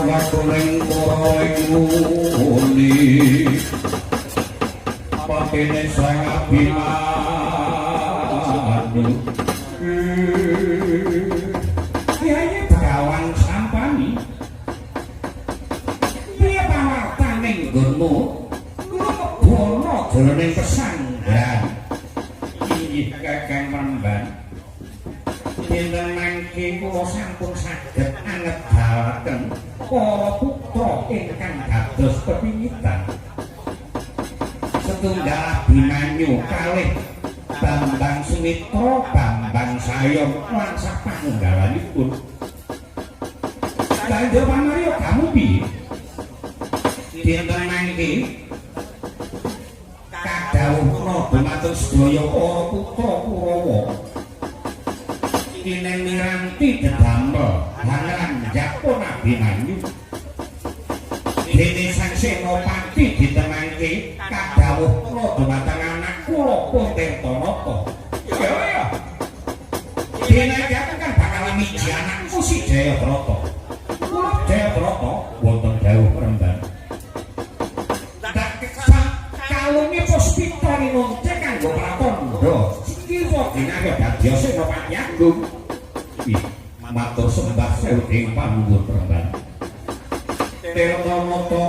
kuning ora nguni patene sang abimanu kiai Begawan sampani piye pawartane nggonmu bono jroning pesanggrahan inggih Kakang Remban dinten mangke kula sampun saged angebalaken para putra ingkang dados pepingitan setunggal Abimanyu kalih Bambang Sumitra Bambang Sayom lan sapanunggalanipun Kanjeng pamarya kamu piye dinten mangke kadhawuhna dumateng sedaya para putra Kurawa kineng miranti dedamel lanjapun Abimanyu dene sang Senopati ditemangke kadhawuhna dumateng anak kula Kuntirtanata ya dene kan bakal miji anakku si Jayadrata kula Jayadrata wonten dawuh Remban kalunge puspita rinunte kanggo pratandha kiwa dinaga dadya Senopati Agung matur sembah sewu ing panuwun Remban Tirtanata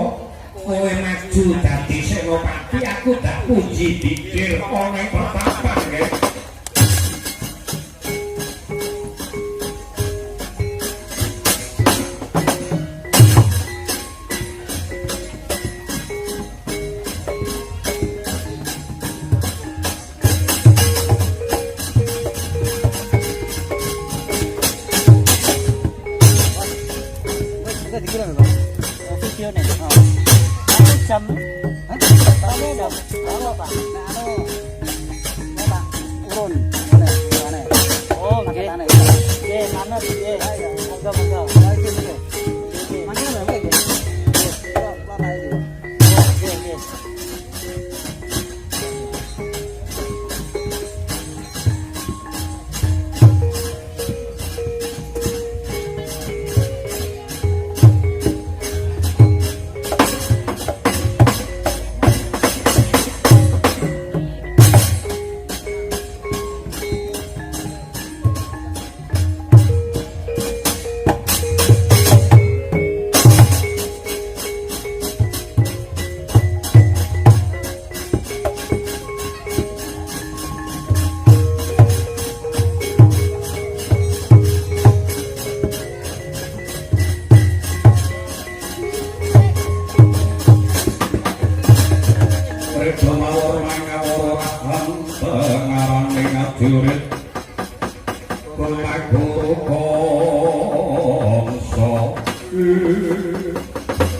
kowe maju dadi Senopati aku dak puji dikir ana ing pertapan nggih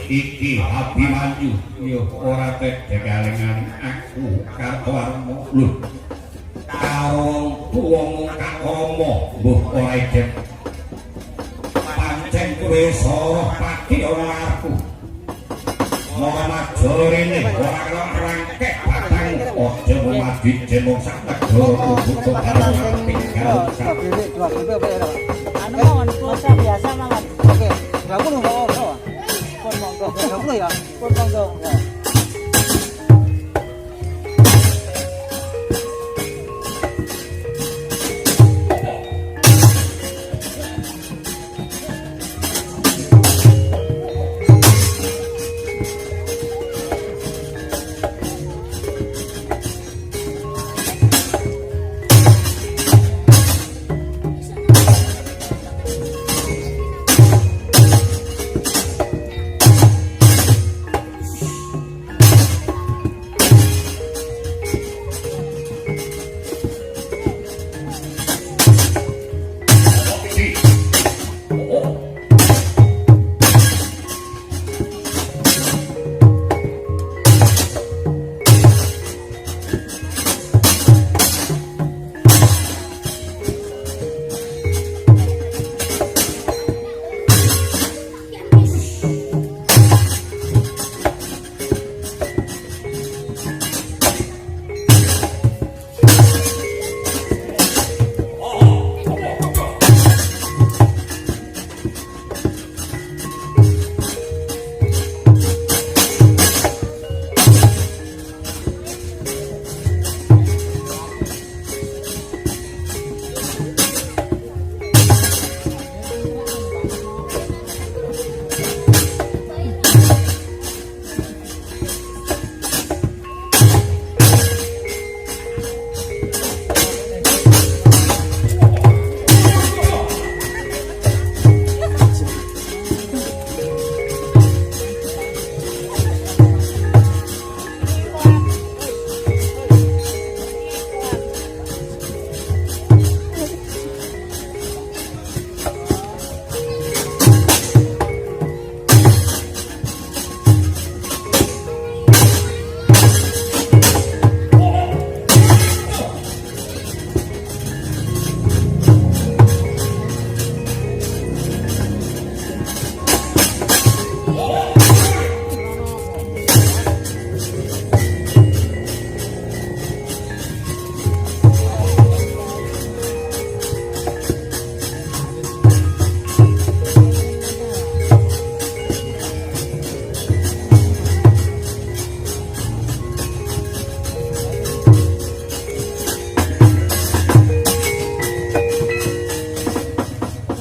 iki Abimanyu yo ora tedegalengan aku Kartowarma lho karo wong kang rama mbuh ora idem pancen kowe Sarapati ora aku Muhammad rene ora kena rangkek batang aja mati jemong sak negara butuh karo tinggal anu mawon kosa biasa mawon oke aku nunggu pun monggo ya pun monggo ya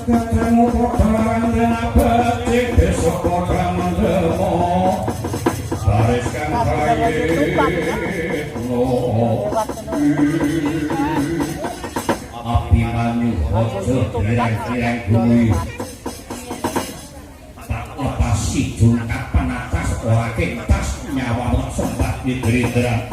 ketemu kotoran dan petik besok kotoran menggemo bariskan kait api manyu ojo direng-direng bumi tak lepas hidung kapan atas ora kentas nyawa sempat dideri-derang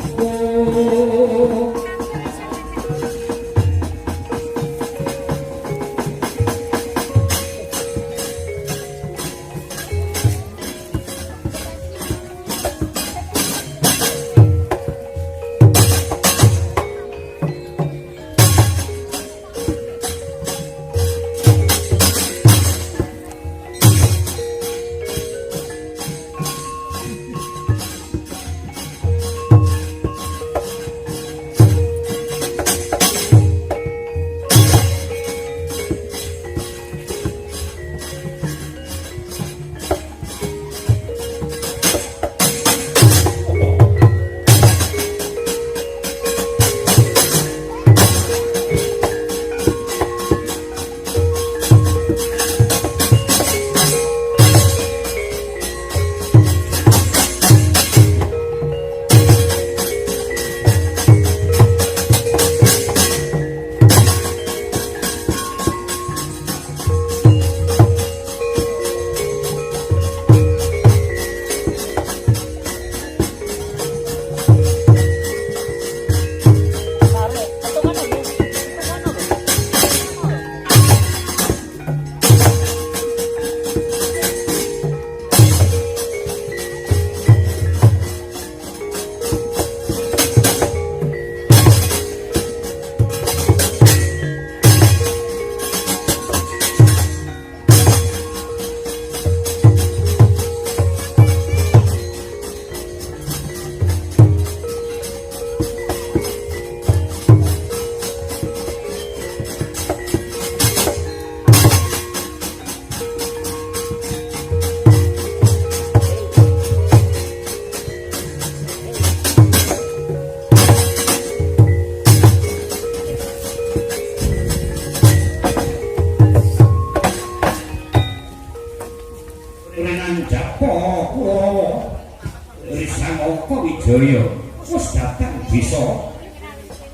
Wijaya wis datang bisa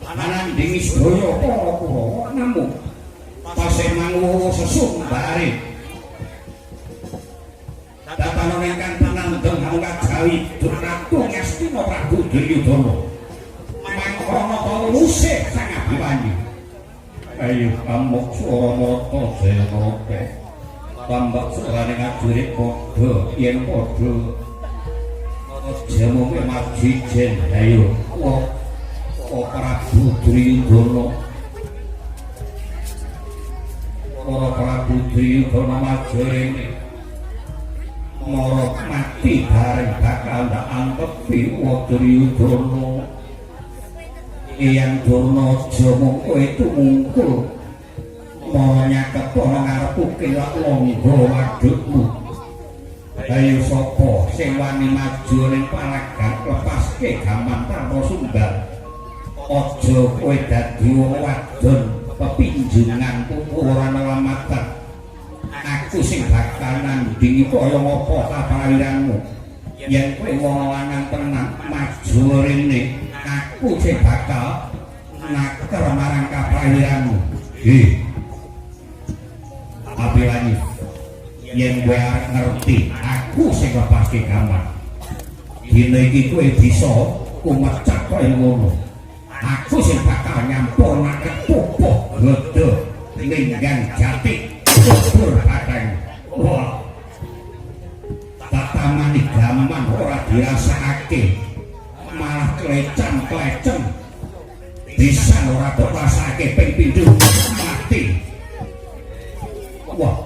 ananding sedaya para Kurawa namung tasih mangu sesumbare datanan ingkang panandeng anggajawi Ratu Ngastina Prabu Duryudana mangkono palusih sang Abimanyu ayo pamuk swara mata Jayanata pambak swarane ngajurik padha yen padha jamu majijen ayo Prabu Duryudana para Prabu Duryudana majene marang mati bareng bakal ndak angkepi Duryudana yen Durnaja mung kowe tumungkul mau nyakep ana ngarepku kelak longgo wadukmu ayo sapa sing wani maju ning palagan lepaske gaman tanpa sumbar aja kowe dadi wong wadon pepinjungan ora nelamatan aku sing bakal nandingi kaya ngapa kaprawiranmu yen kowe wong lanang tenan maju rene aku sing bakal naker marang kaprawiranmu Abimanyu yen kowe arep ngerti aku sing lepaske gaman dina iki kowe bisa kumecak kaya ngono aku sing bakal nyampurake pupuh gede linggang jati kubur batang wah tatamani gaman ora dirasakake malah klecan-klecen bisa ora rasake ping pindho mati wah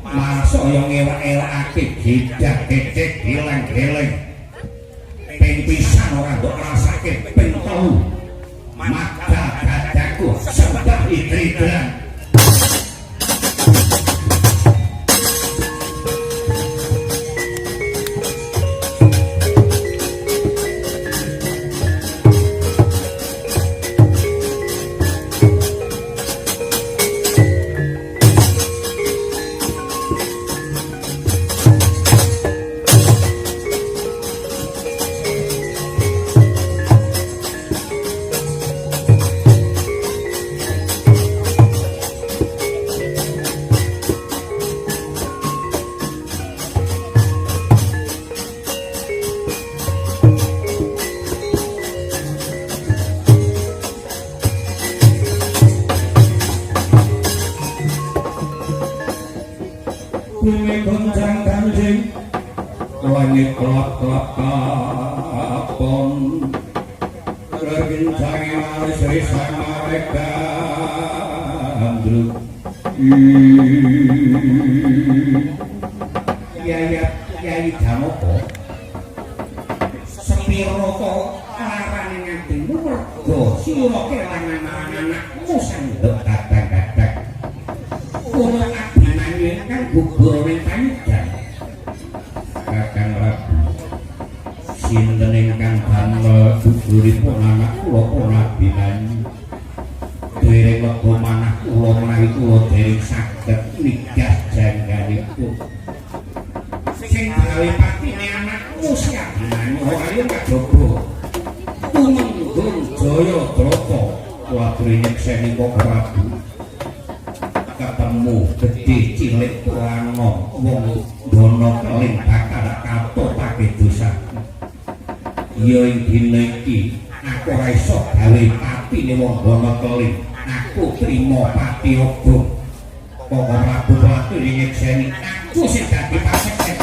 malah saya ngelak-elakake gidak-gedek geleng-geleng ping pisan ora mbok rasake ping telu maka dadaku sembah idridran bumi goncang ganjing langit kelap-kelap kapon regincangi maris risang mereka andruk Yai Damopo sepiro to larane nganti mergo sira kelangan anak-anakmu sandhek kadang-kadang kula abinane kan gugur ning panjang Kakang Rabu sinten ingkang damel guguripun anak kula pun abinane dereng lega manah kula menawi kula dereng saged nikah janggalipun sing gawe patine anakmu siapan ayo kadobo tumenggung jaya drata kuwi nyekseni kok Prabu ketemu gedhe cilik tuana wong dono keling bakal katutake dosa ya ing dina iki aku ora iso gawe patine wong dono keling aku trima pati ogo kok Prabu Prabu nyekseni aku sing dadi pasekeh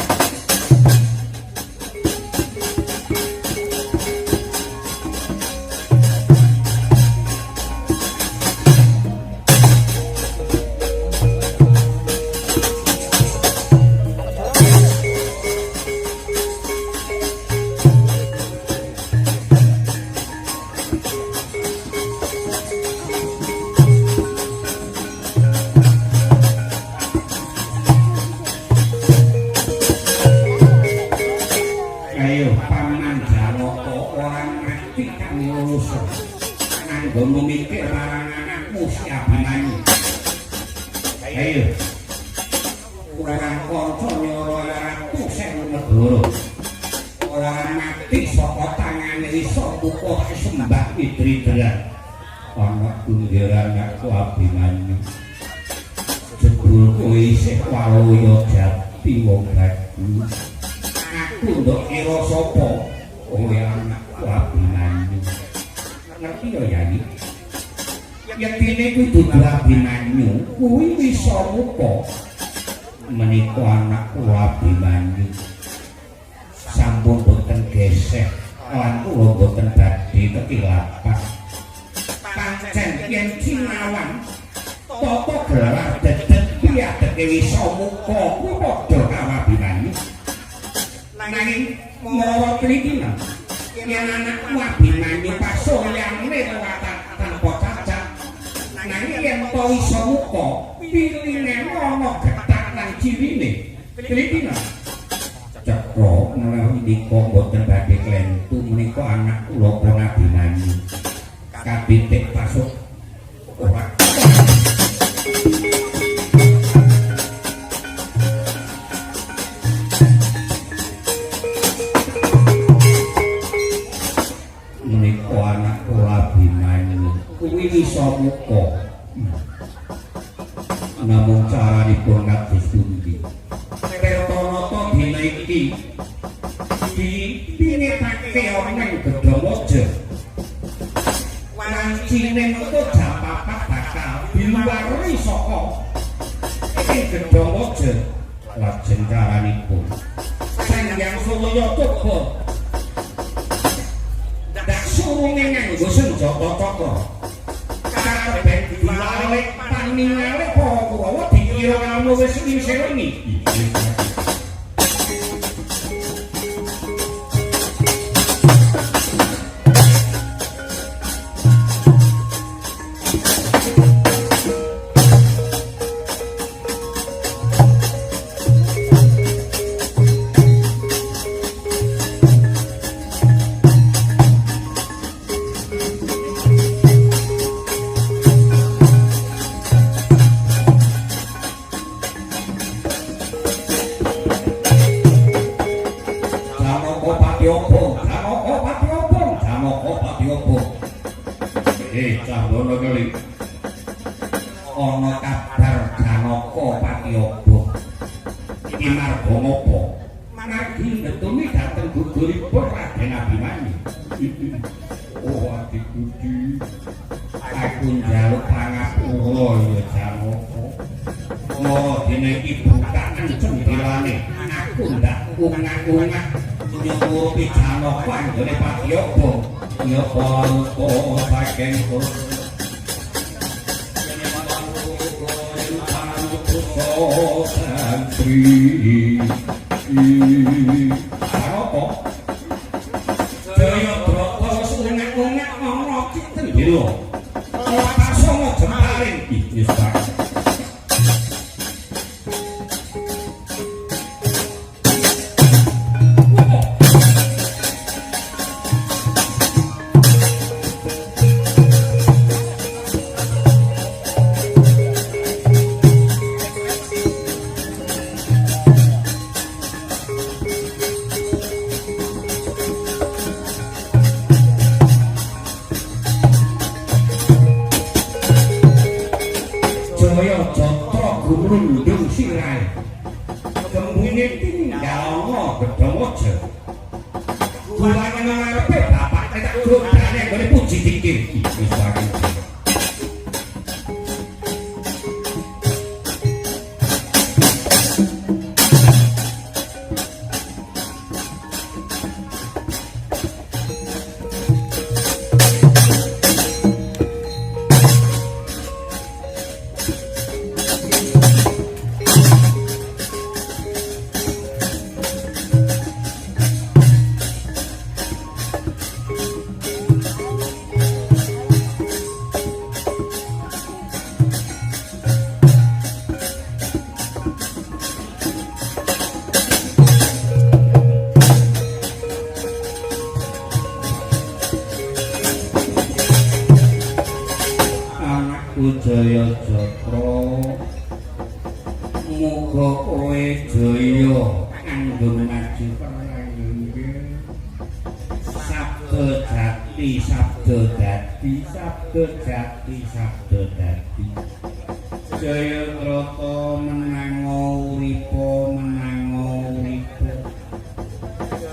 Nganggo mikir marang anakmu siabimanyu. Ayo. Kurang kanca nyoro ratu sing negara. Ora mati saka tangane iso buka sembah Idridra. Ana kundiran aku abimanyu. Jebul kowe isih waloya jati wong bagus. Aku ndok kira sapa? Kowe anakku abimanyu. Ngerti ya Yani? Yang dene kudu Abimanyu kuwi bisa muka menika anakku Abimanyu sampun boten gesek lan kula boten badhe kekilapan pancen yen sinawan tata gelar dedet piadeke bisa muka kuwi padha karo Abimanyu nanging mawa klidina yen anakku Abimanyu pasolyane lewatan tanpa cacat nanging yen to iso muka piline ana getak nang cirine klidina cekro menawi nika boten badhe klentu menika anak kula pun Abimanyu kapitik pasuk ora menika anak kula Abimanyu kuwi iso muka namung caranipun kados pundi Tirtanata dina iki dipinitake ana ing Gedhamoja wancine metu jam 4 bakal diluwari saka ing Gedhamoja lajeng caranipun Sanghyang Surya Toba dak surunge nganggo senjata cakra kabeh diwalik paningale para Kurawa dikira kamu wis ngisireni Canggono kali ana kabar Janaka Patiaba iki marga ngapa margi netuni dhateng guguripun Raden Abimanyu oh adikudi aku njaluk pangapura ya Janaka mau dene iki bukan ungak-ungak nyukupi jano panggone Patiyaba nyapa lupa saking santri apa Jaya Brata ungak-ungak ana kinten lho ora songo jemparing wis Pak Gurundung sirai kembune tinggal gedhomojo kulane ngarepe bapak tak godane gone puji dikir wis wae Jaya Jatra muga kowe jaya anggon maju perayaan sabda jati sabda dadi sabda jati sabda dadi Jaya Trata menang uripa menang uripa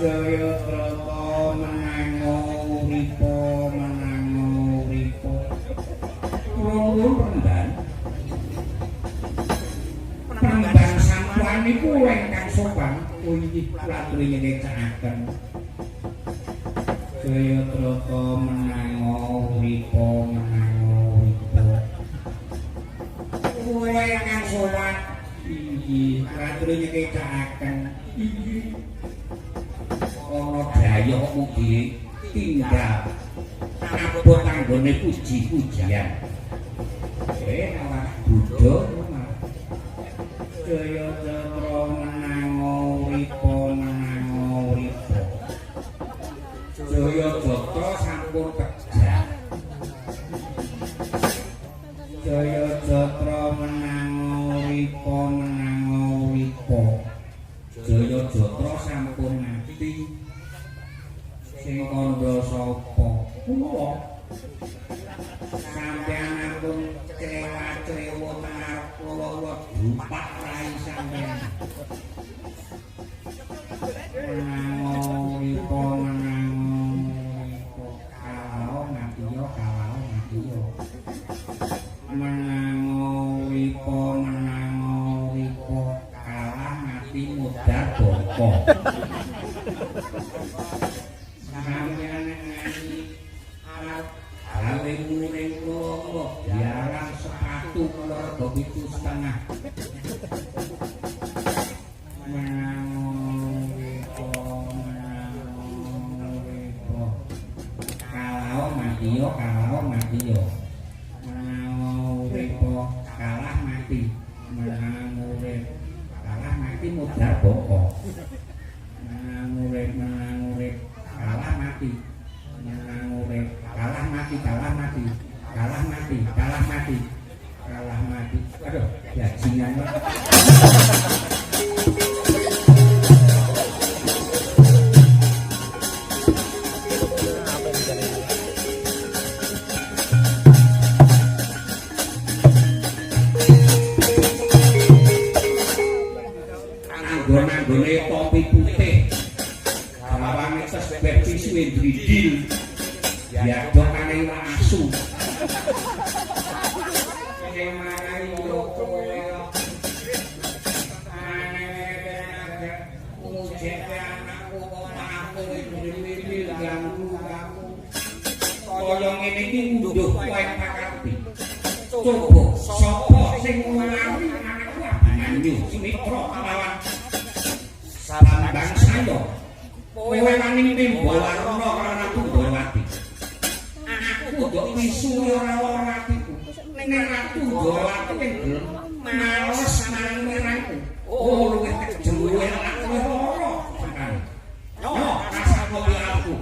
Jaya Trata menang uripa menang uripa Penembang sampuan niku ingkang sopan inggih latri nyecakaken Jaya Trata menang uripa menang uripa kowe ingkang sopan inggih latri nyecakaken inggih ana daya mugi tinggal abot anggone puji-pujian awak Buddha Jaya Jatra menang uripa menang uripa Jaya Jatra sampun tegak Jaya Jatra menang uripa menang uripa Jaya Jatra sampun mati sing kandha sapa kula sampeyan ampun cewa-cewa ngarep kula bupak rai sampeyan menang uripa menang uripa kalau mati yo menang uripa kalah mati mudah bongko sampeyan nyanyi gawe muring kula biarang sepatu keluarga 7,5 menang uripa kalau mati yo menang uripa kalah mati menang urip kalah mati mudah bongko menang urip kalah mati menang urip kalah mati aduh bajingan anggone topi putih lawane tes betis wendridil ya dokane asu sing marai yo kowe ane ujek Ayo Mitra kalawan Sabandang saya kowe wani timbul warna karena Tundawati aku kok misuwur ora atiku ning aku Tundawati gelem males marang merangku oh luwih kejemuwe aku ora tekan yo rasa kopi aku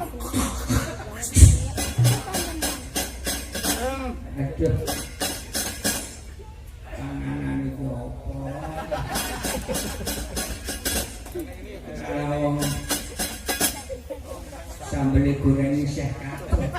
aduh panganan itu apa sambel goreng isih kabeh.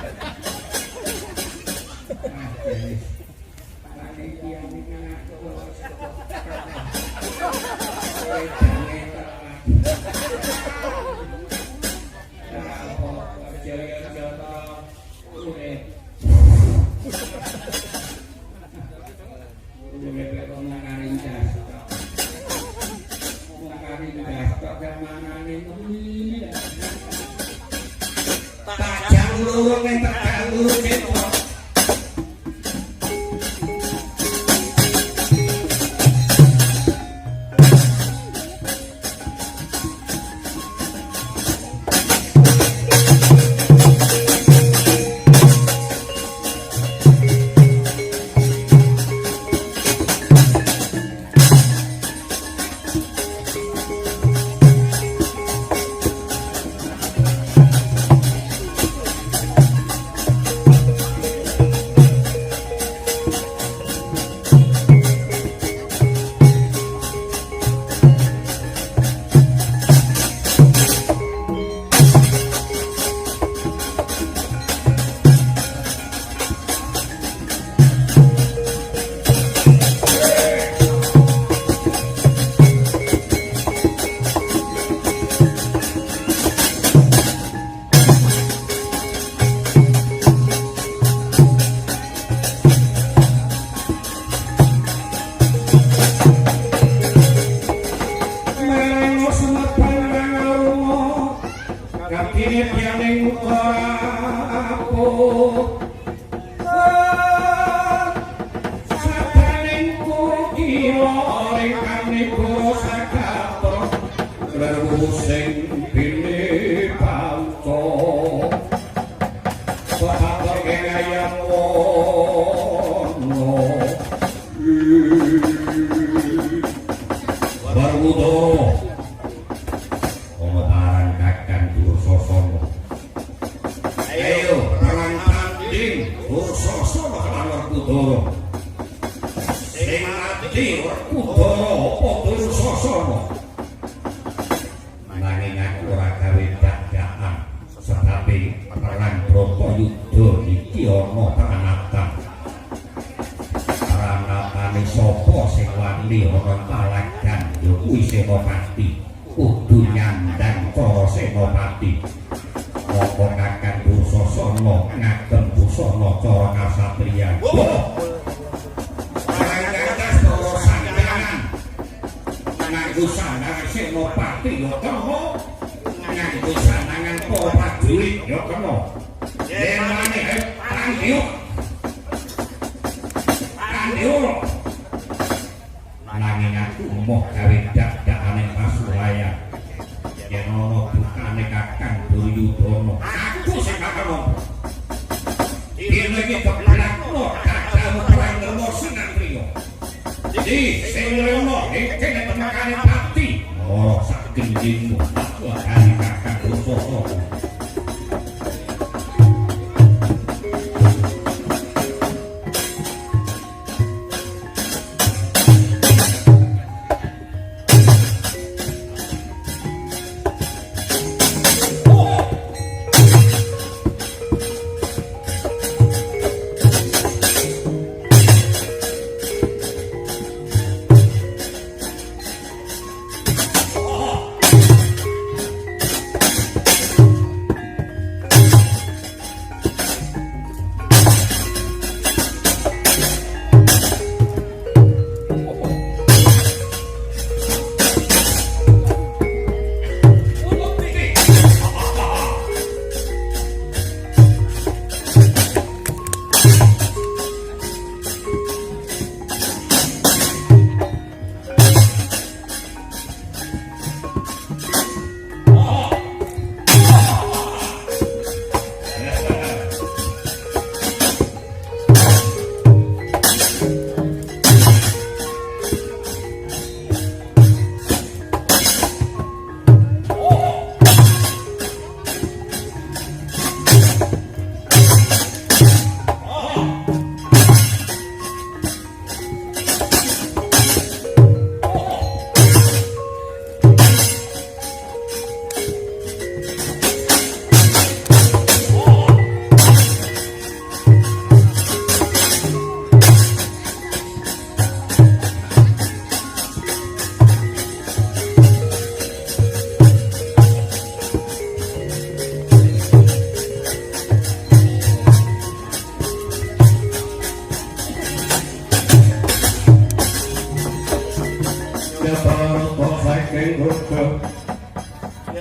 ya baru saking rodo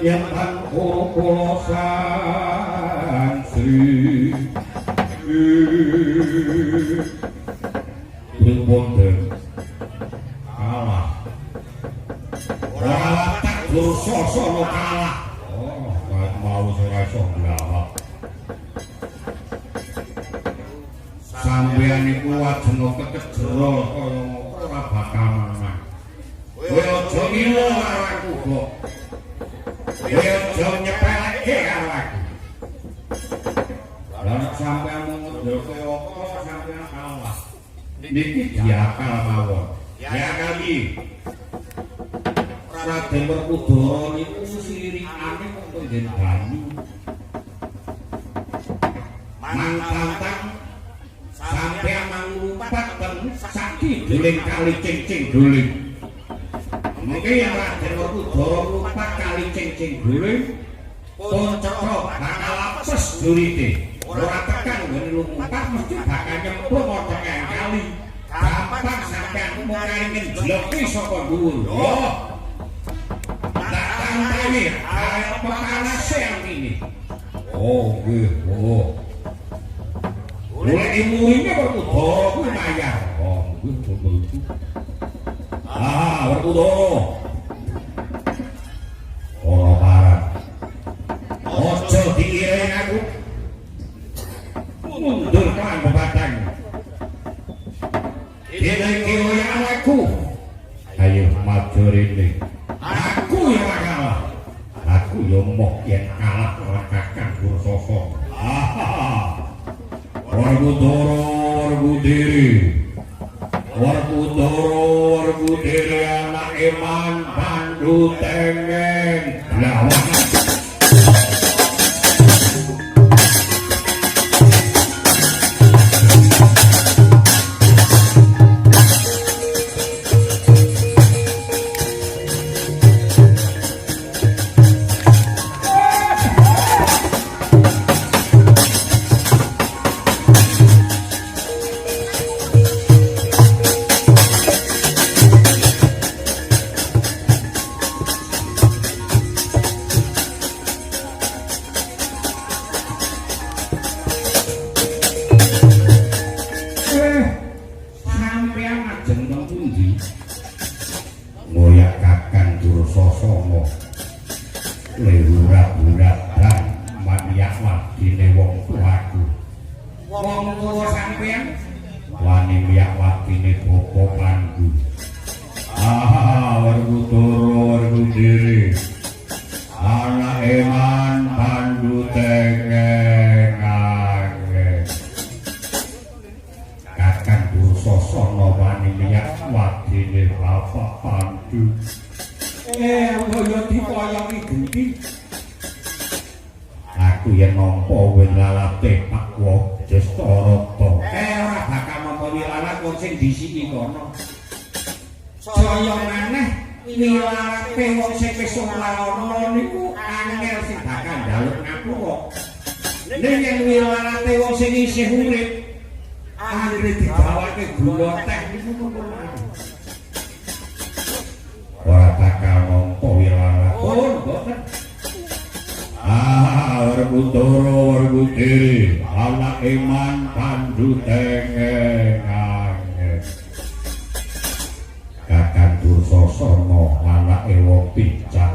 yang kan kolosan sri Pripun kalah kalah tak Dursasana kalah oh mau ora iso nglawak sampeyan iku wajeng kecejero kaya ora bakal menang kowe aja ngilo karo aku kok kowe aja nyepeleke karo aku lan sampeyan ngejoke apa sampeyan kalah niki diakal mawon ya kali Raden Werkudara niku sirikane kok njen banyu mantang sampeyan mangumpat ten sakiduling kali cing-cing doling mungkin Raden Werkudara ngumpat kali cing-cing doling Poncoro bakal apes durite ora tekan ngene lumpat mesti bakal nyemplung ana kali gampang sampeyan mung kali njloki saka dhuwur yo ini ayo panas yang ini oh oh mulai ilmunya Werkudara kuwi mayar oh Werkudara ora parah ojo diiring aku mundur kan bebatang dene kiyoyan aku ayo maju rene aku yang kalah aku yo mok yen kalah ora Kakang Dursasana Werkudara anak Iman Pandu Tengen lawan aku yen nampa wilalate Pak Wajastarata ora bakal nampa wilalat wong sing disiki kono saya maneh wilalate wong sing wis ora niku angel sing bakal njaluk ngapura nek yen wilalate wong sing isih urip anggere digawake gula teh niku ora bakal nampa wilalat mboten Werkudara anak Iman Pandu Tengen Kakang Dursasana anake wong picak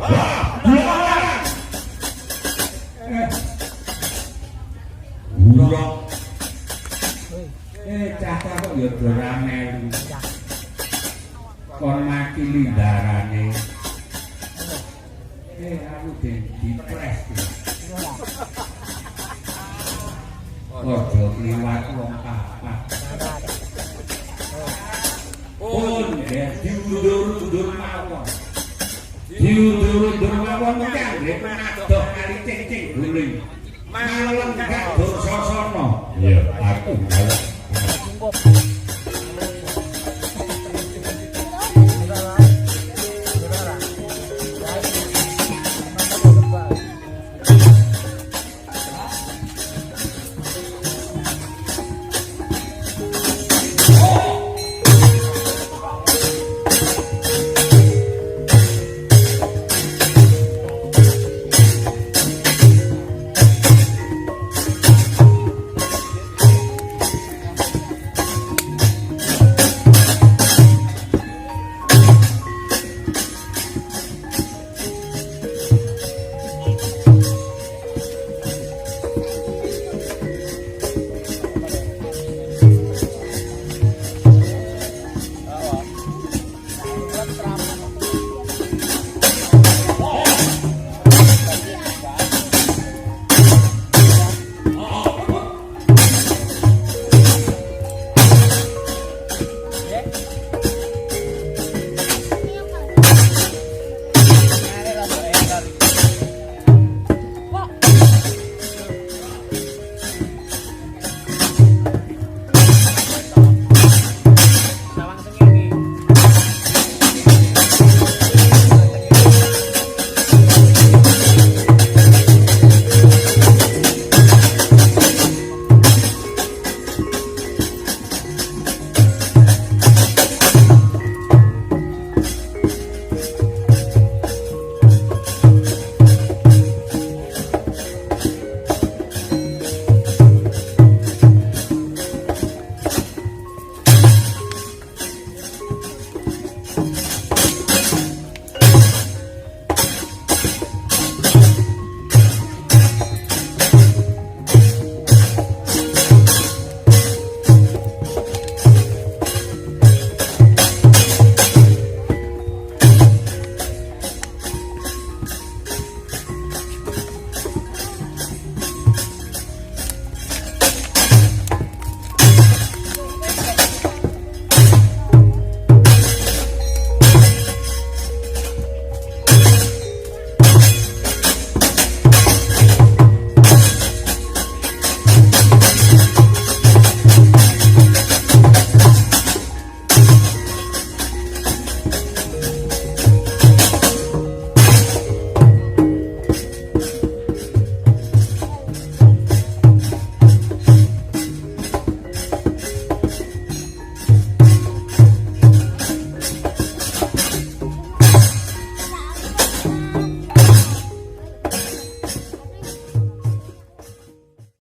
buruk cacah kok ya doramelu kon makili darane aku dipres ojo kliwat wong papat pun ya diundur-undur mawon kan rek manadok kali cing-cing guling malem gak Dursasana ya aku